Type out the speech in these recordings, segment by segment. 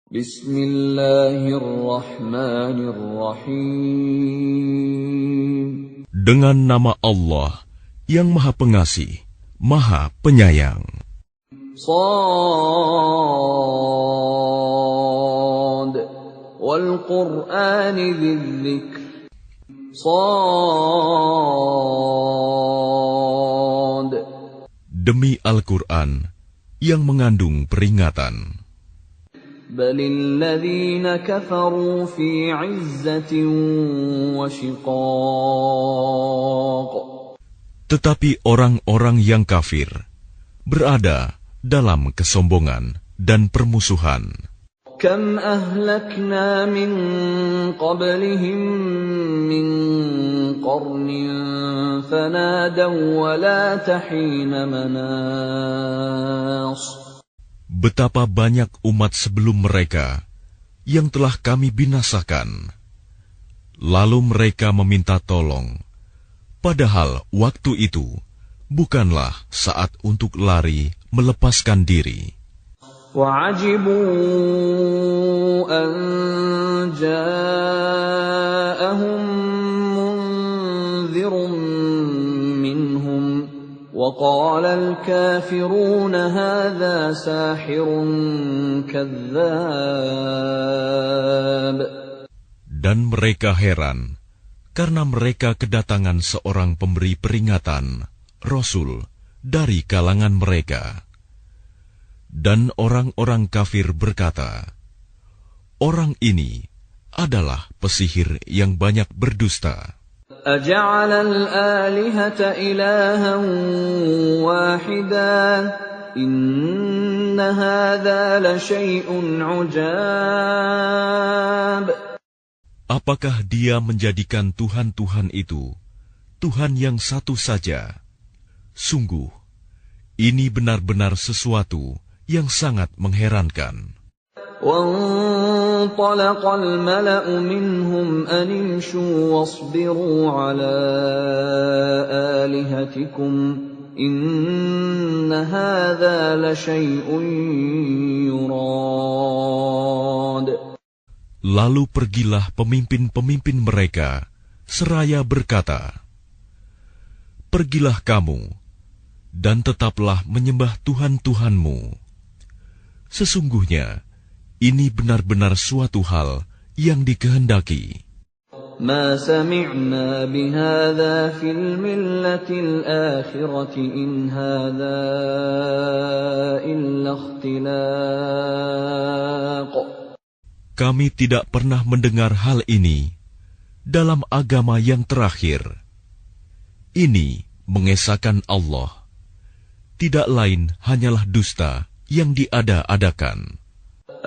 Bismillahirrahmanirrahim. Dengan nama Allah yang Maha Pengasih, Maha Penyayang. Shad wal Qur'ani dzikr. Shad. Demi Al-Quran yang mengandung peringatan. Balil ladzina kafaru fi 'izzatin wa shiqaq. Tetapi orang-orang yang kafir berada dalam kesombongan dan permusuhan. Kam ahlakna min qablihim min qarnin fanadaw wa la tahina manas. Betapa banyak umat sebelum mereka yang telah kami binasakan. Lalu mereka meminta tolong, padahal waktu itu bukanlah saat untuk lari melepaskan diri. وَعَجِبُوا أَن جَاءَهُم مُّنذِرٌ مِّنْهُمْ وَقَالَ الْكَافِرُونَ هَٰذَا سَاحِرٌ كَذَّابٌ. Dan mereka heran karena mereka kedatangan seorang pemberi peringatan, Rasul, dari kalangan mereka. Dan orang-orang kafir berkata, orang ini adalah pesihir yang banyak berdusta. أَجَعَلَ الْآلِهَةَ إِلَٰهًا وَاحِدًا إِنَّ هَٰذَا لَشَيْءٌ عُجَابٌ. Apakah dia menjadikan Tuhan-Tuhan itu Tuhan yang satu saja? Sungguh, ini benar-benar sesuatu yang sangat mengherankan. وَانطَلَقَ الْمَلَأُ مِنْهُمْ أَنِ امْشُوا وَاصْبِرُوا عَلَىٰ آلِهَتِكُمْ إِنَّ هَٰذَا لَشَيْءٌ يُرَادُ. Lalu pergilah pemimpin-pemimpin mereka seraya berkata, pergilah kamu dan tetaplah menyembah Tuhan-Tuhanmu. Sesungguhnya, ini benar-benar suatu hal yang dikehendaki. مَا سَمِعْنَا بِهَٰذَا فِي الْمِلَّةِ الْآخِرَةِ إِنْ هَٰذَا إِلَّا اخْتِلَاقٌ. Kami tidak pernah mendengar hal ini dalam agama yang terakhir. Ini mengesahkan Allah. Tidak lain hanyalah dusta yang diada-adakan.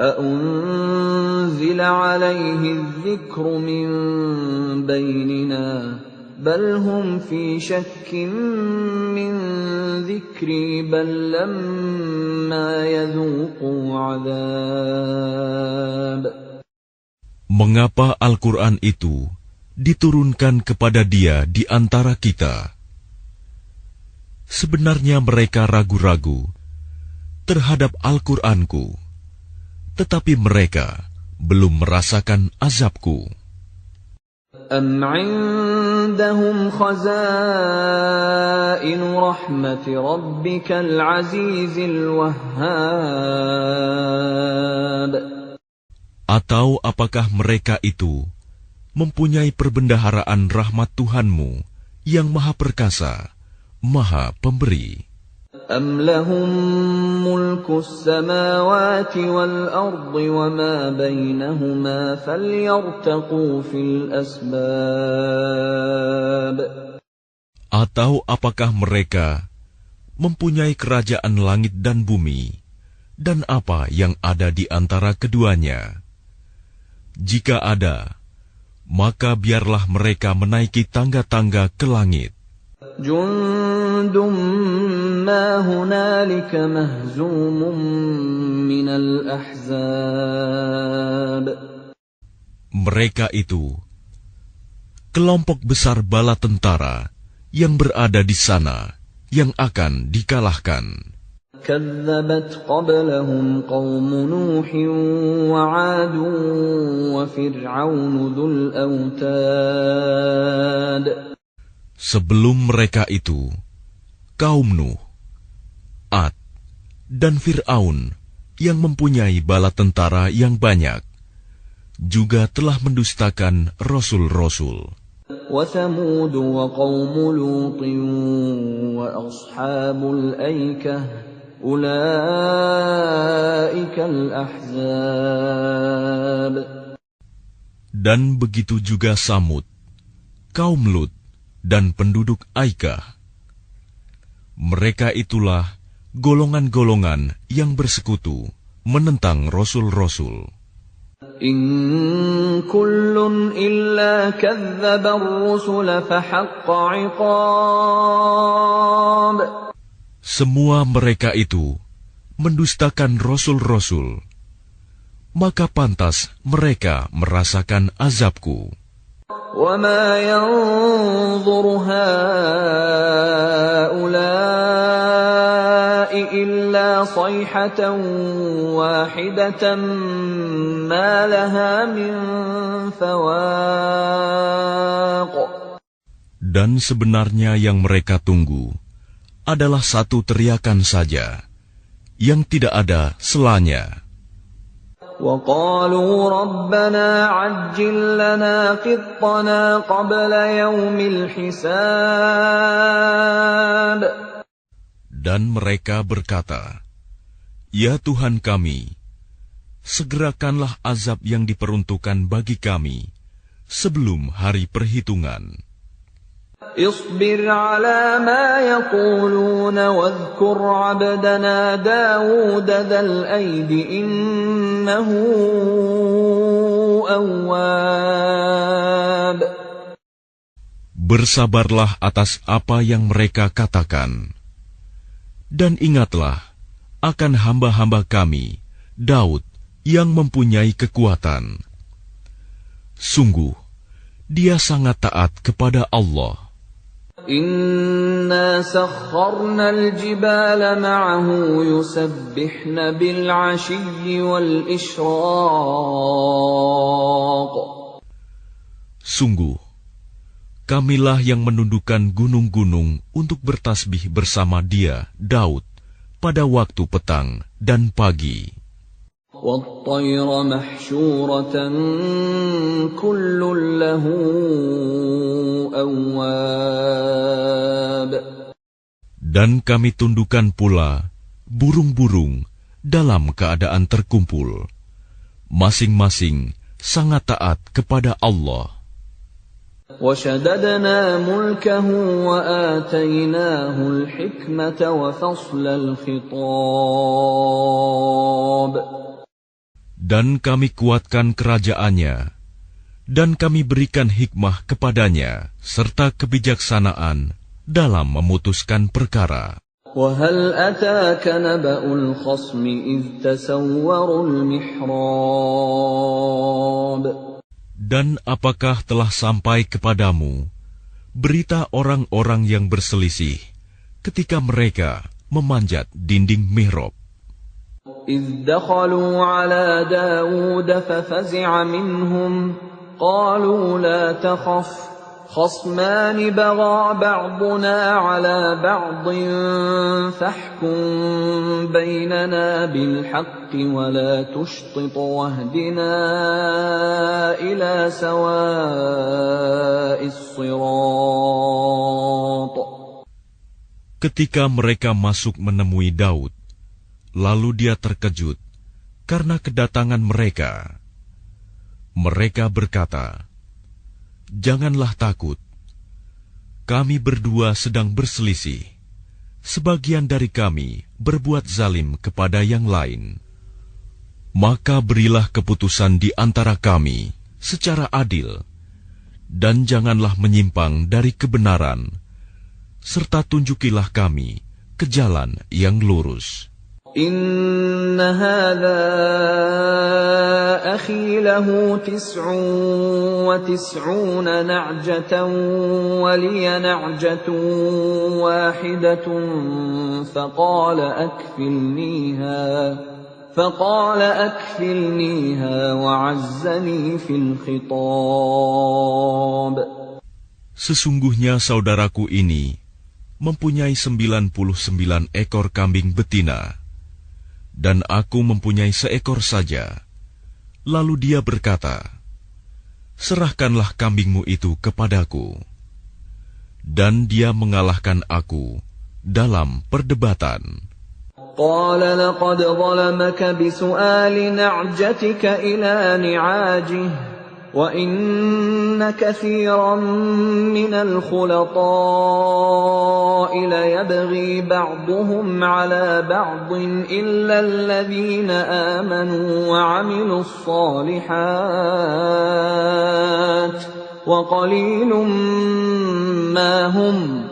أَأُنزِلَ عَلَيْهِ الذِّكْرُ مِن بَيْنِنَا بَلْ هُمْ فِي شَكٍّ مِّن ذِكْرِي بَل لَّمَّا يَذُوقُوا عَذَابِ. Mengapa Al-Quran itu diturunkan kepada dia di antara kita? Sebenarnya mereka ragu-ragu terhadap Al-Quranku, tetapi mereka belum merasakan azabku. أَمْ عِندَهُمْ خَزَائِنُ رَحْمَةِ رَبِّكَ الْعَزِيزِ الْوَهَّابِ. Atau apakah mereka itu mempunyai perbendaharaan rahmat Tuhanmu yang Maha Perkasa, Maha Pemberi? أَمْ لَهُم مُّلْكُ السَّمَاوَاتِ وَالْأَرْضِ وَمَا بَيْنَهُمَا فَلْيَرْتَقُوا فِي الْأَسْبَابِ. Atau apakah mereka mempunyai kerajaan langit dan bumi, dan apa yang ada di antara keduanya? Jika ada, maka biarlah mereka menaiki tangga-tangga ke langit. Jundum ma hunalika mahzumun minal ahzab. Mereka itu kelompok besar bala tentara yang berada di sana yang akan dikalahkan. كذبت قبلهم قوم نوح وعاد وفرعون ذو الأوتاد. Sebelum mereka itu, kaum Nuh, Ad, dan Fir'aun yang mempunyai bala tentara yang banyak, juga telah mendustakan rasul-rasul. وثمود وقوم لوط وأصحاب الأيكة أولئك الأحزاب. Dan begitu juga Samud, kaum Lut, dan penduduk Aikah. Mereka itulah golongan-golongan yang bersekutu menentang rasul-rasul. إن كل إلا كذب الرسل فحق عقاب. Semua mereka itu mendustakan rasul-rasul, maka pantas mereka merasakan azabku. وما ينظر هؤلاء إلا صيحة واحدة ما لها من فواق. Dan sebenarnya yang mereka tunggu adalah satu teriakan saja, yang tidak ada selanya. وقالوا ربنا عجل لنا قطنا قبل يوم الحساب. Dan mereka berkata, "Ya Tuhan kami, segerakanlah azab yang diperuntukkan bagi kami sebelum hari perhitungan." اصبر على ما يقولون واذكر عبدنا داود ذا الأيد إنه أواب. Bersabarlah atas apa yang mereka katakan, dan ingatlah akan hamba-hamba kami, Daud, yang mempunyai kekuatan. Sungguh, dia sangat taat kepada Allah. إنا سخرنا الجبال معه يسبحن بالعشي والإشراق. Sungguh, kamilah yang menundukkan gunung-gunung untuk bertasbih bersama dia, Daud, pada waktu petang dan pagi. وَالطَّيْرَ مَحْشُورَةً كُلٌّ لَّهُ أَوَّابٌ. Dan kami tundukkan pula burung-burung dalam keadaan terkumpul, masing-masing sangat taat kepada Allah. وَشَدَدْنَا مُلْكَهُ وَآتَيْنَاهُ الْحِكْمَةَ وَفَصْلَ الْخِطَابِ. Dan kami kuatkan kerajaannya, dan kami berikan hikmah kepadanya, serta kebijaksanaan dalam memutuskan perkara. وَهَلْ أَتَاكَ نَبَأُ الْخَصْمِ إِذْ تَسَوَّرُوا الْمِحْرَابَ. Dan apakah telah sampai kepadamu berita orang-orang yang berselisih ketika mereka memanjat dinding mihrab? إِذْ دَخَلُوا عَلَى دَاوُودَ فَفَزِعَ مِنْهُمْ قَالُوا لَا تَخَفْ خَصْمَانِ بَغَى بَعْضُنَا عَلَى بَعْضٍ فَاحْكُم بَيْنَنَا بِالْحَقِّ وَلَا تُشْطِطْ وَاهْدِنَا إِلَى سَوَاءِ الصِّرَاطِ. Ketika mereka masuk menemui Daud, lalu dia terkejut karena kedatangan mereka. Mereka berkata, "Janganlah takut. Kami berdua sedang berselisih. Sebagian dari kami berbuat zalim kepada yang lain. Maka berilah keputusan di antara kami secara adil, dan janganlah menyimpang dari kebenaran, serta tunjukilah kami ke jalan yang lurus." إِنَّ هَذَا أخي له 99 نعجة ولي نعجة واحدة فقال أكفلنيها وعزني في الخطاب. Sesungguhnya saudaraku ini mempunyai 99 ekor kambing betina, dan aku mempunyai seekor saja. Lalu dia berkata, serahkanlah kambingmu itu kepadaku. Dan dia mengalahkan aku dalam perdebatan. قال لقد ظلمك بسؤال نعجتك إلى نعاجه وَإِنَّ كَثِيرًا مِنَ الْخُلَطَاءِ لَيَبْغِي بَعْضُهُمْ عَلَى بَعْضٍ إِلَّا الَّذِينَ آمَنُوا وَعَمِلُوا الصَّالِحَاتِ وَقَلِيلٌ مَّا هُمْ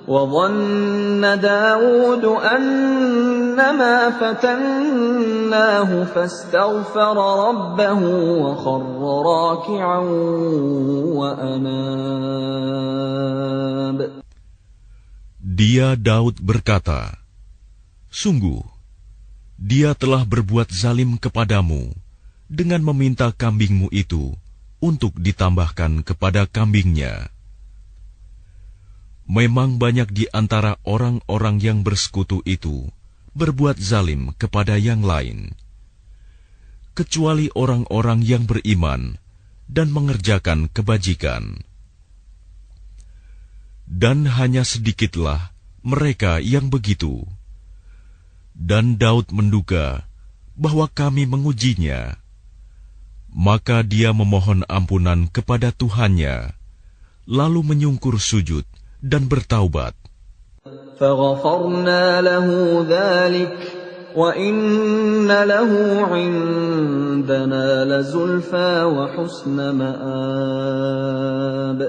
وَظَنَّ دَاوُودُ أَنَّمَا فَتَنَّاهُ فَاسْتَغْفَرَ رَبَّهُ وَخَرَّ رَاكِعًا وَأَنَابَ. Dia Daud berkata, sungguh, dia telah berbuat zalim kepadamu dengan meminta kambingmu itu untuk ditambahkan kepada kambingnya. Memang banyak di antara orang-orang yang bersekutu itu berbuat zalim kepada yang lain, kecuali orang-orang yang beriman dan mengerjakan kebajikan. Dan hanya sedikitlah mereka yang begitu. Dan Daud menduga bahwa kami mengujinya. Maka dia memohon ampunan kepada Tuhannya, lalu menyungkur sujud dan bertaubat. فَغَفَرْنَا لَهُ ذَلِكَ وَإِنَّ لَهُ عِندَنَا لَزُلْفَىٰ وَحُسْنَ مَآبٍ.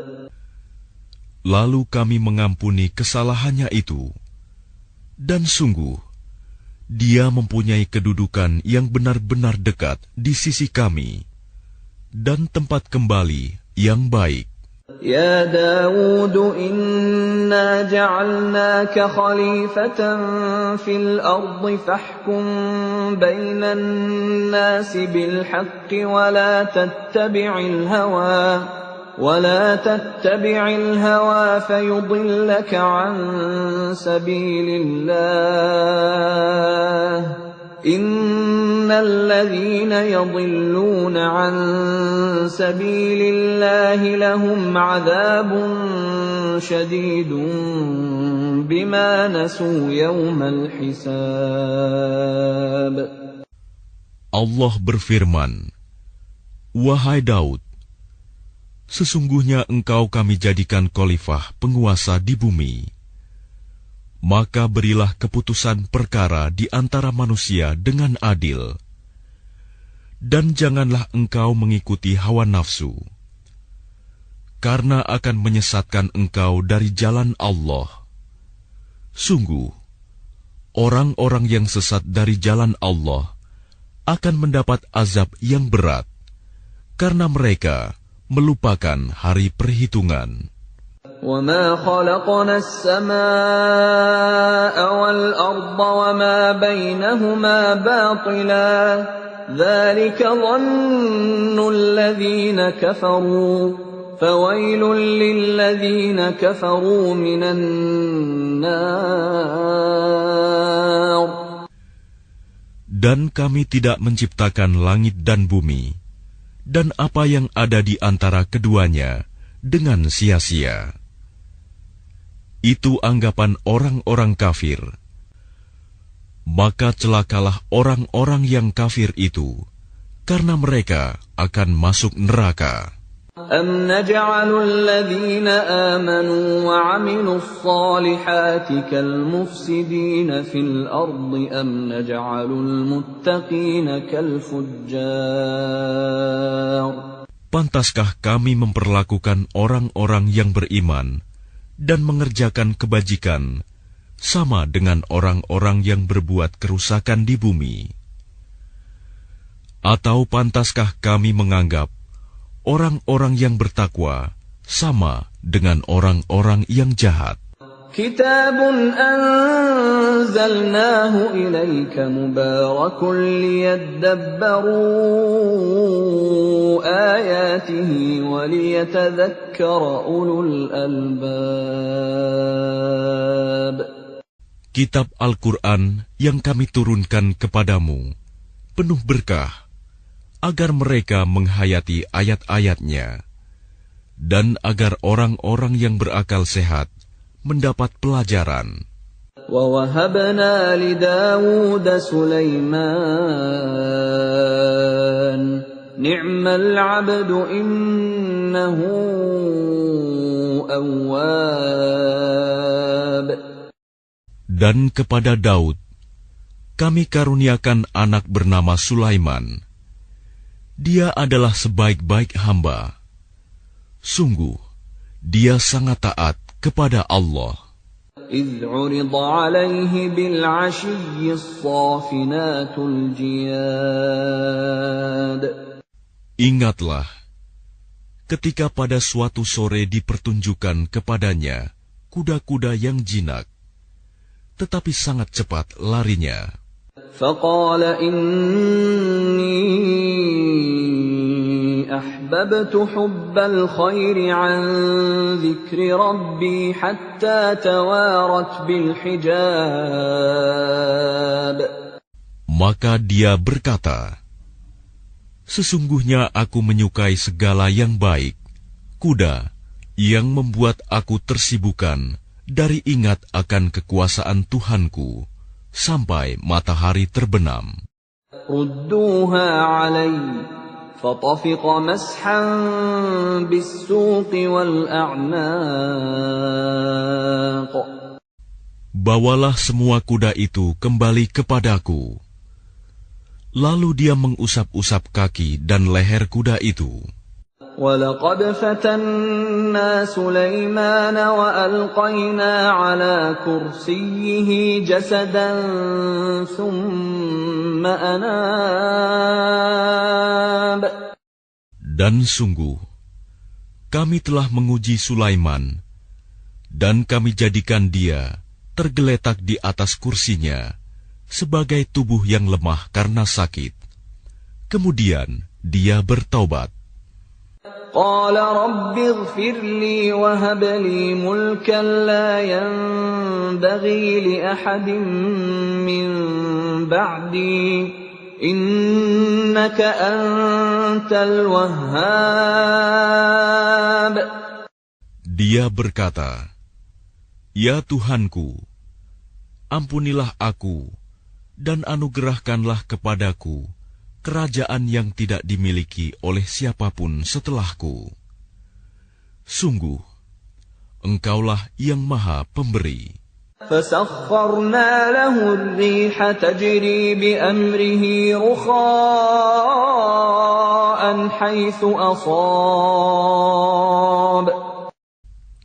Lalu kami mengampuni kesalahannya itu, dan sungguh, dia mempunyai kedudukan yang benar-benar dekat di sisi kami, dan tempat kembali yang baik. يا داود إنا جعلناك خليفة في الأرض فاحكم بين الناس بالحق ولا تتبع الهوى فيضلك عن سبيل الله إن الذين يضلون عن سبيل الله لهم عذاب شديد بما نسوا يوم الحساب. Allah berfirman, wahai Daud, sesungguhnya engkau kami jadikan khalifah penguasa di bumi. Maka berilah keputusan perkara di antara manusia dengan adil. Dan janganlah engkau mengikuti hawa nafsu, karena akan menyesatkan engkau dari jalan Allah. Sungguh, orang-orang yang sesat dari jalan Allah akan mendapat azab yang berat, karena mereka melupakan hari perhitungan. وَمَا خَلَقْنَا السَّمَاءَ وَالْأَرْضَ وَمَا بَيْنَهُمَا بَاطِلًا ذَلِكَ ظَنُّ الَّذِينَ كَفَرُوا فَوَيْلٌ لِّلَّذِينَ كَفَرُوا مِنَ النَّارِ. Dan kami tidak menciptakan langit dan bumi, dan apa yang ada di antara keduanya dengan sia-sia. Itu anggapan orang-orang kafir. Maka celakalah orang-orang yang kafir itu, karena mereka akan masuk neraka. أَمْ نَجْعَلُ الَّذِينَ آمَنُوا وَعَمِلُوا الصَّالِحَاتِ كَالْمُفْسِدِينَ فِي الْأَرْضِ أَمْ نَجْعَلُ الْمُتَّقِينَ كَالْفُجَّارِ. Pantaskah kami memperlakukan orang-orang yang beriman dan mengerjakan kebajikan sama dengan orang-orang yang berbuat kerusakan di bumi? Atau pantaskah kami menganggap orang-orang yang bertakwa sama dengan orang-orang yang jahat? Kitabun anzalnahu ilaika mubarakun liyadabbaru ayatihi wa liyatadhakkara ulul albab. Kitab Al-Quran yang kami turunkan kepadamu penuh berkah, agar mereka menghayati ayat-ayatnya, dan agar orang-orang yang berakal sehat mendapat pelajaran. وَوَهَبْنَا لِدَاوُودَ سُلَيْمَانَ نِعْمَ الْعَبْدُ إِنَّهُ أَوَّابٌ. Dan kepada Daud kami karuniakan anak bernama Sulaiman. Dia adalah sebaik-baik hamba. Sungguh, dia sangat taat kepada Allah. إِذْ عُرِضَ عَلَيْهِ بِالْعَشِيِّ الصَّافِنَاتُ الْجِيَادُ. Ingatlah, ketika pada suatu sore dipertunjukkan kepadanya kuda-kuda yang jinak, tetapi sangat cepat larinya. فَقَالَ إِنِّي أحببت حب الخير عن ذكر ربي حتى توارت بالحجاب. Maka dia berkata, sesungguhnya aku menyukai segala yang baik, kuda yang membuat aku tersibukan dari ingat akan kekuasaan Tuhanku sampai matahari terbenam. Rudduha alaihi فَطَفِقَ مَسْحًا بِالسُّوقِ وَالْأَعْنَاقِ. Bawalah semua kuda itu kembali kepadaku. Lalu dia mengusap-usap kaki dan leher kuda itu. وَلَقَدْ فَتَنَّا سُلَيْمَانَ وَأَلْقَيْنَا عَلَى كُرْسِيِّهِ جَسَدًا ثُمَّ أَنَابَ. Dan sungguh, kami telah menguji Sulaiman, dan kami jadikan dia tergeletak di atas kursinya sebagai tubuh yang lemah karena sakit. Kemudian dia bertaubat. قال رب اغفر لي وهب لي ملكا لا ينبغي لأحد من بعدي إنك أنت الوهاب. Dia berkata, Ya Tuhanku, ampunilah aku dan anugerahkanlah kepadaku kerajaan yang tidak dimiliki oleh siapapun setelahku. Sungguh, Engkaulah yang Maha Pemberi. فَسَخَّرْنَا لَهُ الرِّيحَ تَجْرِي بِأَمْرِهِ رُخَاءً حَيْثُ أَصَابَ.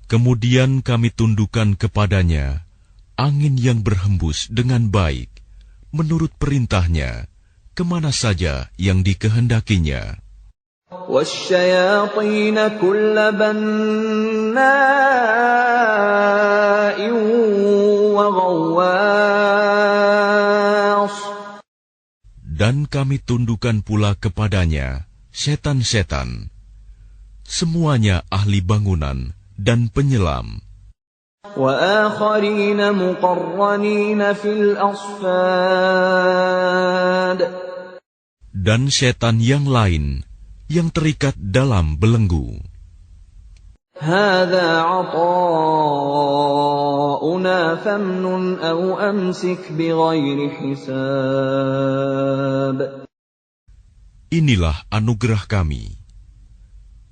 Kemudian kami tundukkan kepadanya angin yang berhembus dengan baik, menurut perintahnya, kemana saja yang dikehendakinya. وَالشَّيَاطِينَ كُلَّ بَنَّاءٍ وَغَوَّاصٍ. Dan kami tundukkan pula kepadanya setan-setan, semuanya ahli bangunan dan penyelam. وَآخَرِينَ مُقَرَّنِينَ فِي الْأَصْفَادِ. Dan setan yang lain yang terikat dalam belenggu. هَذَا عَطَاؤُنَا فَامْنُنْ أَوْ أَمْسِكْ بِغَيْرِ حِسَابٍ. Inilah anugerah kami,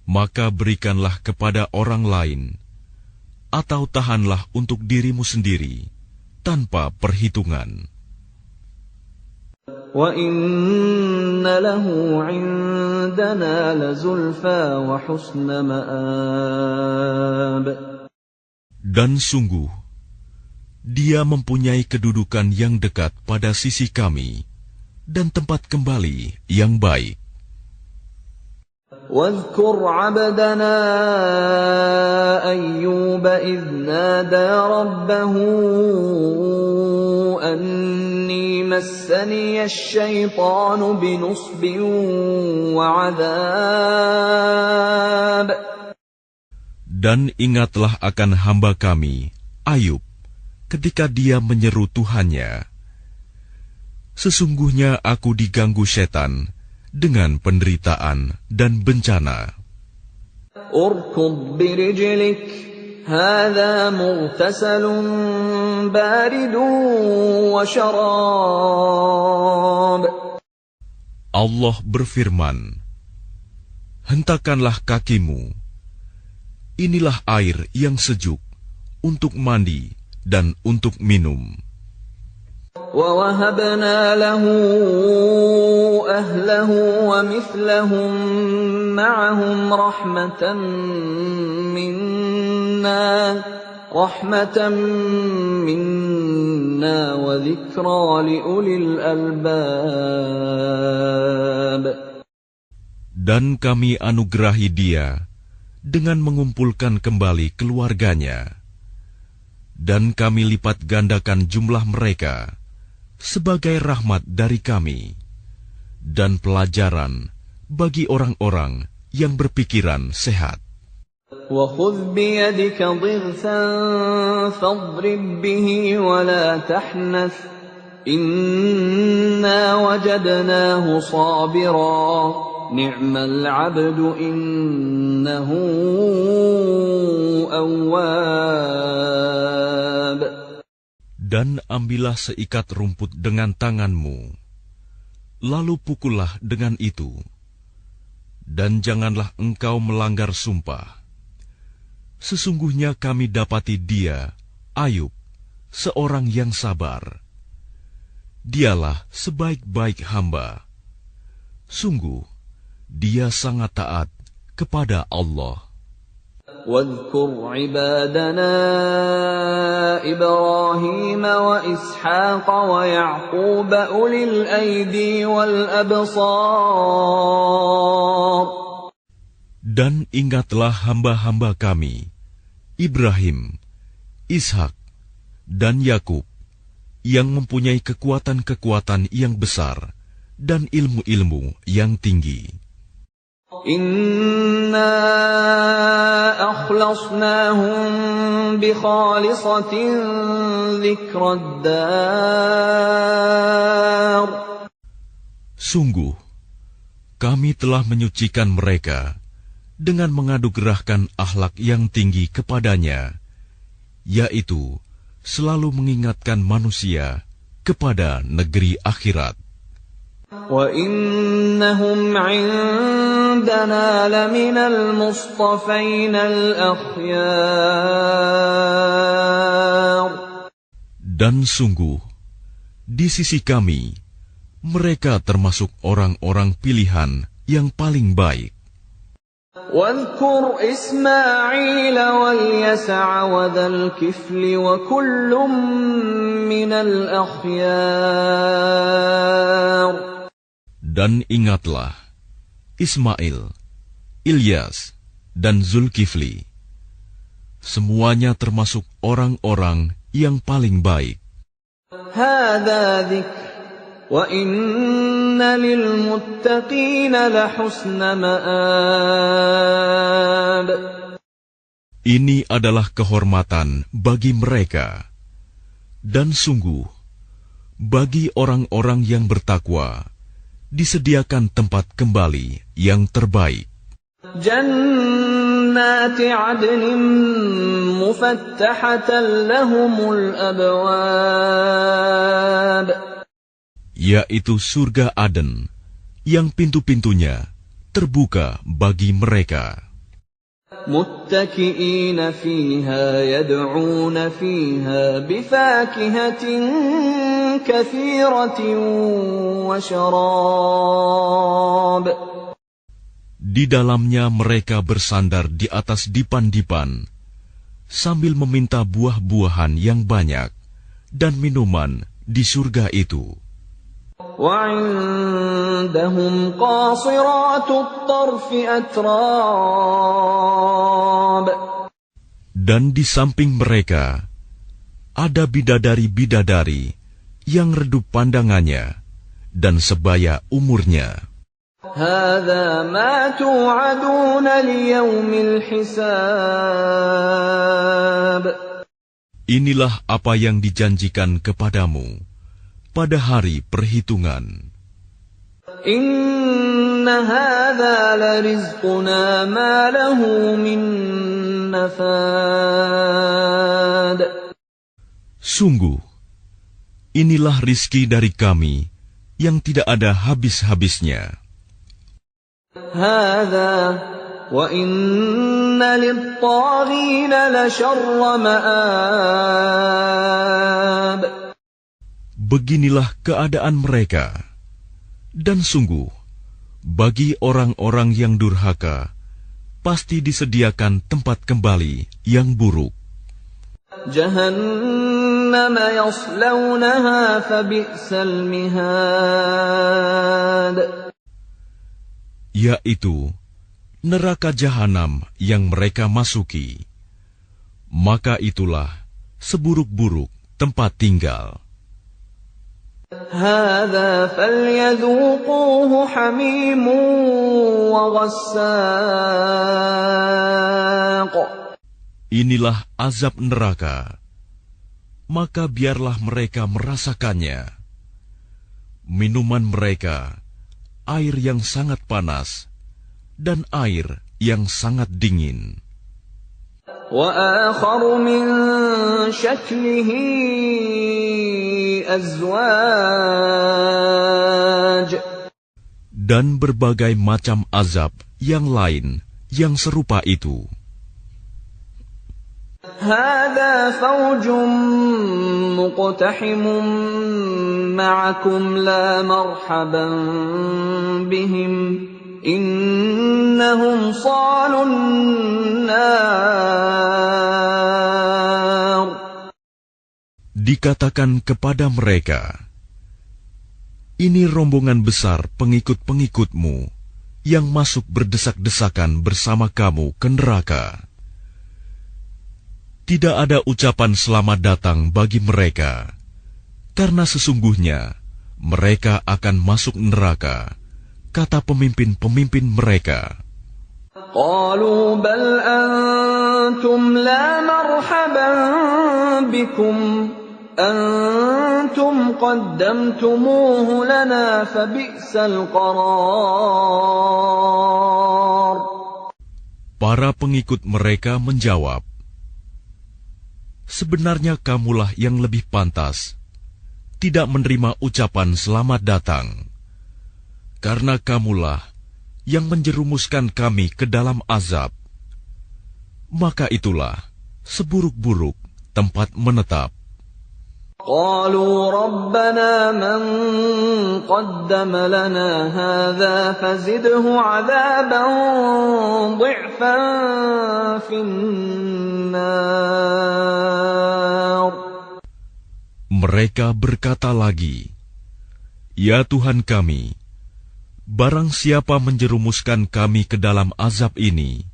maka berikanlah kepada orang lain, atau tahanlah untuk dirimu sendiri, tanpa perhitungan. وَإِنَّ لَهُ عِندَنَا لَزُلْفَىٰ وَحُسْنَ مَآبٍ. Dan sungguh, dia mempunyai kedudukan yang dekat pada sisi kami, dan tempat kembali yang baik. واذكر عبدنا أيوب إذ نادى ربه أني مسني الشيطان بنصب وعذاب. Dan ingatlah akan hamba kami, Ayub, ketika dia menyeru Tuhannya, sesungguhnya aku diganggu setan dengan penderitaan dan bencana. Urkud birijlik, hadha mughtasalun baridun wa syarab. Allah berfirman, hentakanlah kakimu, inilah air yang sejuk untuk mandi dan untuk minum. وَوَهَبْنَا لَهُ أَهْلَهُ وَمِثْلَهُم مَّعَهُمْ رَحْمَةً مِّنَّا وَذِكْرَىٰ لِأُولِي الْأَلْبَابِ. Dan kami anugerahi dia dengan mengumpulkan kembali keluarganya, dan kami lipat gandakan jumlah mereka sebagai rahmat dari kami dan pelajaran bagi orang-orang yang berpikiran sehat. وَخُذْ بِيَدِكَ ضِغْثًا فَاضْرِب بِّهِ وَلَا تَحْنَثْ إِنَّا وَجَدْنَاهُ صَابِرًا نِعْمَ الْعَبْدُ إِنَّهُ أَوَّابٌ. Dan ambillah seikat rumput dengan tanganmu, lalu pukullah dengan itu, dan janganlah engkau melanggar sumpah. Sesungguhnya kami dapati dia, Ayub, seorang yang sabar. Dialah sebaik-baik hamba. Sungguh, dia sangat taat kepada Allah. واذكر عبادنا إبراهيم وإسحاق ويعقوب أولي الأيدي والأبصار. Dan ingatlah hamba-hamba kami, Ibrahim, Ishak, dan Yakub, yang mempunyai kekuatan-kekuatan yang besar dan ilmu-ilmu yang tinggi. Inna akhlasnahum bi khalisatin dzikrad dar. Sungguh, kami telah menyucikan mereka dengan menganugerahkan akhlak yang tinggi kepadanya, yaitu selalu mengingatkan manusia kepada negeri akhirat. Wa innahum 'indana laminal mustafainal akhyar. Dan sungguh, di sisi kami, mereka termasuk orang-orang pilihan yang paling baik. واذكر إسماعيل واليسع وذا الكفل وكل من الأخيار. Dan ingatlah Ismail, Ilyas, dan Zulkifli. Semuanya termasuk orang-orang yang paling baik. هذا ذكر وَإِنَّ لِلْمُتَّقِينَ لَحُسْنَ مَآبٍ. Ini adalah kehormatan bagi mereka, dan sungguh bagi orang-orang yang bertakwa disediakan tempat kembali yang terbaik. Jannati 'adnin mufattahatan lahumul abwab. Yaitu surga Aden, yang pintu-pintunya terbuka bagi mereka. Muttaki'ina fiha yad'una fiha bifakihatin katsiratin wa syarab. Di dalamnya mereka bersandar di atas dipan-dipan, sambil meminta buah-buahan yang banyak dan minuman di surga itu. وعندهم قاصرات الطرف أتراب. Dan di samping mereka ada bidadari-bidadari yang redup pandangannya dan sebaya umurnya. هذا ما توعدون ليوم الحساب. Inilah apa yang dijanjikan kepadamu pada hari perhitungan. Inna hadza larizquna ma lahu min nafad. Sungguh, inilah rizki dari kami yang tidak ada habis-habisnya. Hadza wa inna lit-taghina la syarra ma'ab. Beginilah keadaan mereka. Dan sungguh, bagi orang-orang yang durhaka, pasti disediakan tempat kembali yang buruk. Jahannam yaslawnaha fabi'sal mihad. Yaitu neraka jahanam yang mereka masuki. Maka itulah seburuk-buruk tempat tinggal. هذا فليذوقوه حميم وغساق. Inilah azab neraka, maka biarlah mereka merasakannya. Minuman mereka, air yang sangat panas, dan air yang sangat dingin. وآخر من شكله أزواج. Dan berbagai macam azab yang lain yang serupa itu. هذا فوج مقتحم معكم لا مرحبا بهم إنهم صالوا النار. Dikatakan kepada mereka, ini rombongan besar pengikut-pengikutmu yang masuk berdesak-desakan bersama kamu ke neraka. Tidak ada ucapan selamat datang bagi mereka, karena sesungguhnya mereka akan masuk neraka, kata pemimpin-pemimpin mereka. قالوا بل أنتم لا مرحبا بكم أنتم قدمتموه لنا فبئس القرار. Para pengikut mereka menjawab, sebenarnya kamulah yang lebih pantas tidak menerima ucapan selamat datang, karena kamulah yang menjerumuskan kami ke dalam azab. Maka itulah seburuk-buruk tempat menetap. قالوا ربنا من قدم لنا هذا فزده عذابا ضعفا في النار. Mereka berkata lagi, ya Tuhan kami, barang siapa menjerumuskan kami ke dalam azab ini,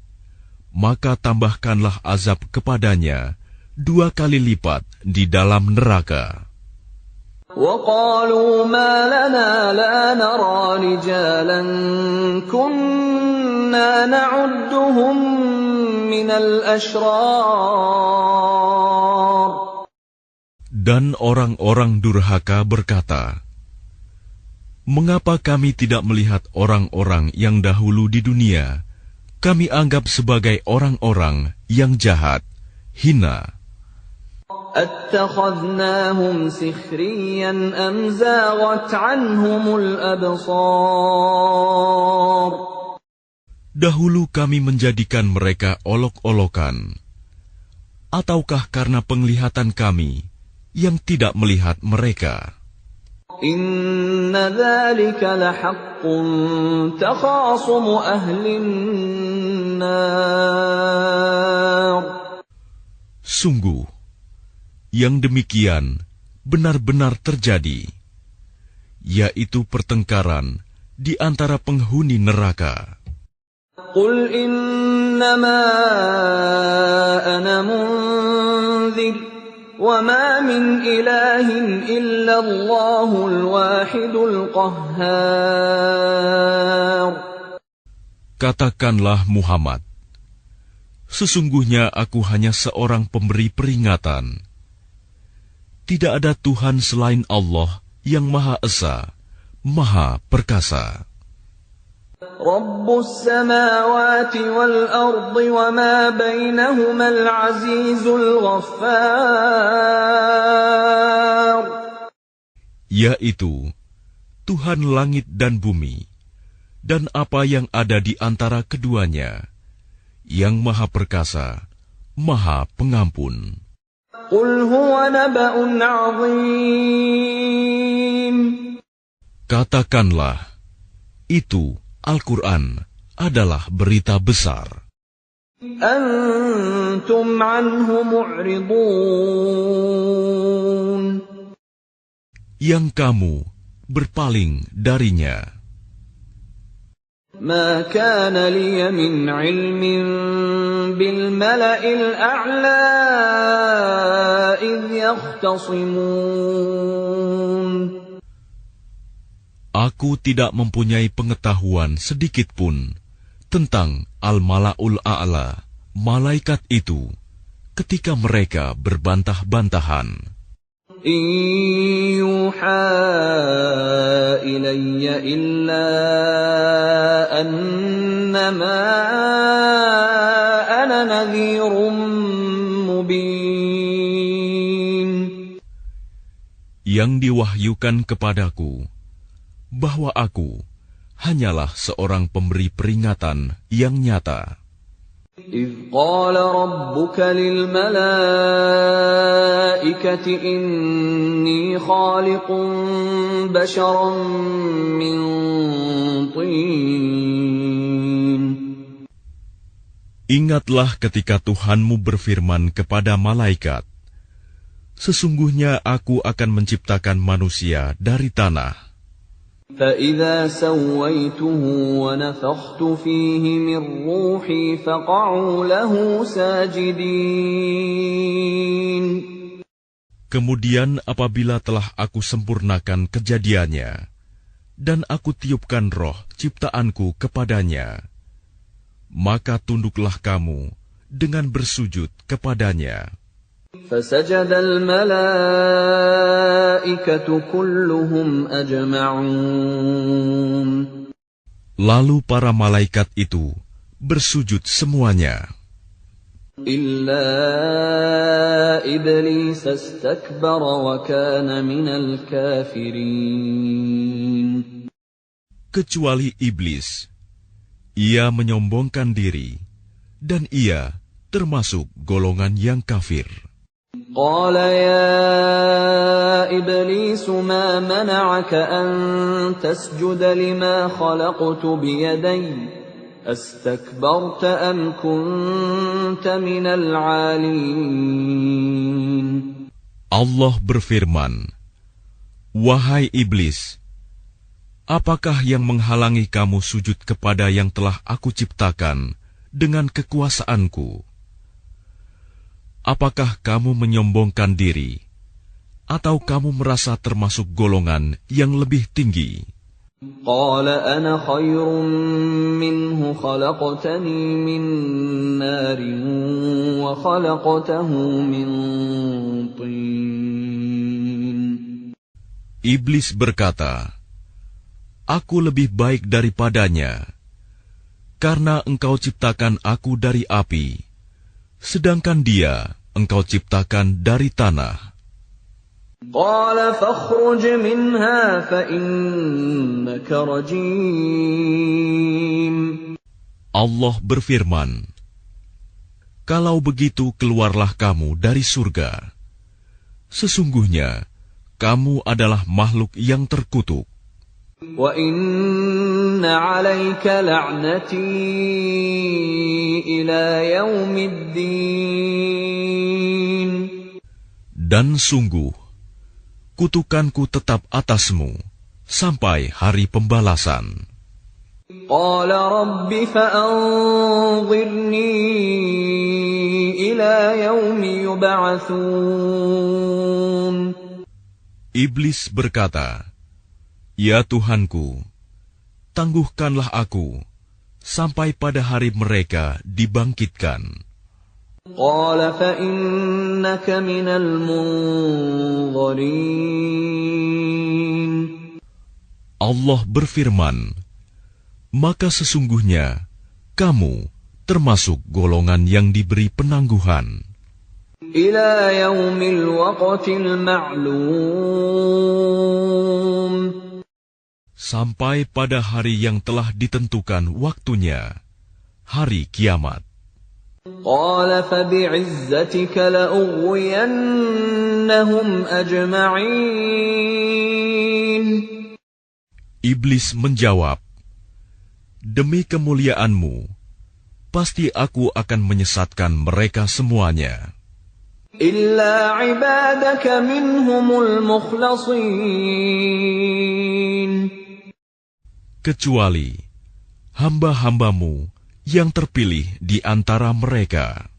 maka tambahkanlah azab kepadanya 2 kali lipat di dalam neraka. وقالوا ما لنا لا نرى رجالا كنا نعدهم من الأشرار. Dan orang-orang durhaka berkata, mengapa kami tidak melihat orang-orang yang dahulu di dunia kami anggap sebagai orang-orang yang jahat, hina? أتخذناهم سخريا أم زاغت عنهم الأبصار. Dahulu kami menjadikan mereka olok-olokan, ataukah karena penglihatan kami yang tidak melihat mereka? إن ذلك لحق تخاصم أهل النار. Sungguh, yang demikian benar-benar terjadi, yaitu pertengkaran di antara penghuni neraka. Qul innama ana munzir wa ma min ilahin illa Allahul wahidul qahhar. Katakanlah Muhammad, sesungguhnya aku hanya seorang pemberi peringatan. Tidak ada Tuhan selain Allah yang Maha Esa, Maha Perkasa. Rabbus samawati wal ardi wa ma bainahumal azizul ghaffar. Yaitu Tuhan langit dan bumi, dan apa yang ada di antara keduanya, yang Maha Perkasa, Maha Pengampun. Qul huwa naba'un 'azim. Katakanlah, itu Al-Quran adalah berita besar. Antum anhu mu'ridun. Yang kamu berpaling darinya. Ma kana liya min 'ilmin bil mala'il a'la idh yakhtasimun. Aku tidak mempunyai pengetahuan sedikitpun tentang Al-Mala'ul A'la, malaikat itu, ketika mereka berbantah-bantahan. In yuha ilayya illa annama ana nadhirum mubin. Yang diwahyukan kepadaku bahwa aku hanyalah seorang pemberi peringatan yang nyata. إِذْ قَالَ رَبُّكَ لِلْمَلَائِكَةِ إِنِّي خَالِقٌ بَشَرًا مِّن طِينٍ. Ingatlah ketika Tuhanmu berfirman kepada malaikat, sesungguhnya aku akan menciptakan manusia dari tanah. فَإِذَا سَوَّيْتُهُ وَنَفَخْتُ فِيهِ مِنْ رُوحِي فَقَعُوا لَهُ سَاجِدِينَ. Kemudian apabila telah aku sempurnakan kejadiannya, dan aku tiupkan roh ciptaanku kepadanya, maka tunduklah kamu dengan bersujud kepadanya. فَسَجَدَ الْمَلَائِكَةُ كُلُّهُمْ أَجْمَعُونَ. Lalu para malaikat itu bersujud semuanya. إِلَّا إِبْلِيسَ اسْتَكْبَرَ وَكَانَ مِنَ الْكَافِرِينَ. Kecuali iblis, ia menyombongkan diri, dan ia termasuk golongan yang kafir. قال يا إبليس ما منعك أن تسجد لما خلقت بيدي أستكبرت أم كنت من العالين. Allah berfirman, wahai iblis, apakah yang menghalangi kamu sujud kepada yang telah aku ciptakan dengan kekuasaanku? Apakah kamu menyombongkan diri, atau kamu merasa termasuk golongan yang lebih tinggi? قال أنا خير منه خلقتني من نار وخلقته من طين. Iblis berkata, aku lebih baik daripadanya, karena engkau ciptakan aku dari api, sedangkan dia engkau ciptakan dari tanah. قال فاخرج منها فإنك رجيم. Allah berfirman, kalau begitu keluarlah kamu dari surga. Sesungguhnya kamu adalah makhluk yang terkutuk. وَإِنَّ عَلَيْكَ لَعْنَتِي إِلَى يَوْمِ الدِّينِ. Dan sungguh, kutukanku tetap atasmu sampai hari pembalasan. قال رب فأنظرني إلى يوم يبعثون. Iblis berkata, "Ya Tuhanku, tangguhkanlah aku sampai pada hari mereka dibangkitkan." قال فإنك من المنظرين. Allah berfirman, "Maka sesungguhnya kamu termasuk golongan yang diberi penangguhan إلى يوم الوقت المعلوم. sampai pada hari yang telah ditentukan waktunya, hari kiamat." قال فبعزتك لأغوينهم أجمعين. Iblis menjawab, "Demi kemuliaanmu, pasti aku akan menyesatkan mereka semuanya, إلا عبادك منهم المخلصين. kecuali hamba-hambamu yang terpilih di antara mereka."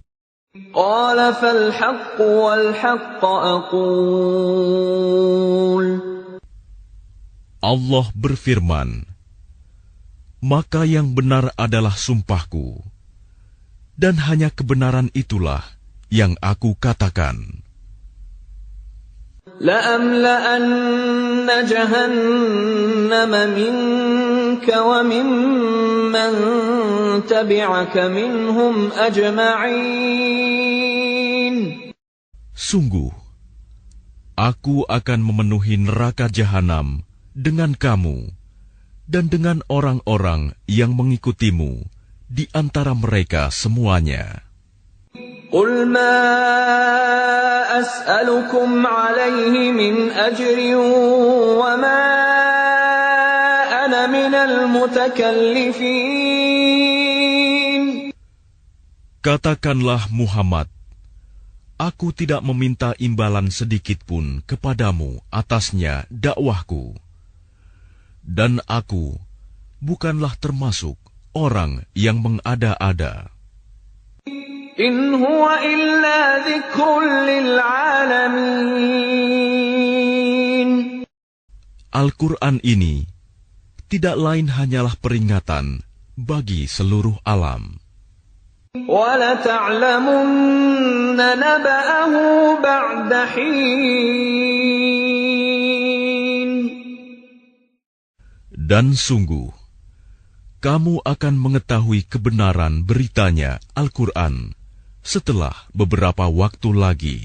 قال فالحق والحق أقول. Allah berfirman, "Maka yang benar adalah sumpahku, dan hanya kebenaran itulah yang aku katakan. لأملأن جهنم منك وممن تبعك منهم أجمعين. Sungguh, aku akan memenuhi neraka jahanam dengan kamu dan dengan orang-orang yang mengikutimu di antara mereka semuanya. قل ما أسألكم عليه من أجر وما أنا من المتكلفين. Katakanlah Muhammad, aku tidak meminta imbalan sedikit pun kepadamu atasnya dakwahku, dan aku bukanlah termasuk orang yang mengada-ada. إن هو إلا ذكر للعالمين. Al-Quran ini tidak lain hanyalah peringatan bagi seluruh alam. وَلَتَعْلَمُنَّ نَبَأَهُ بَعْدَ حِينٍ. Dan sungguh, kamu akan mengetahui kebenaran beritanya Al-Quran setelah beberapa waktu lagi.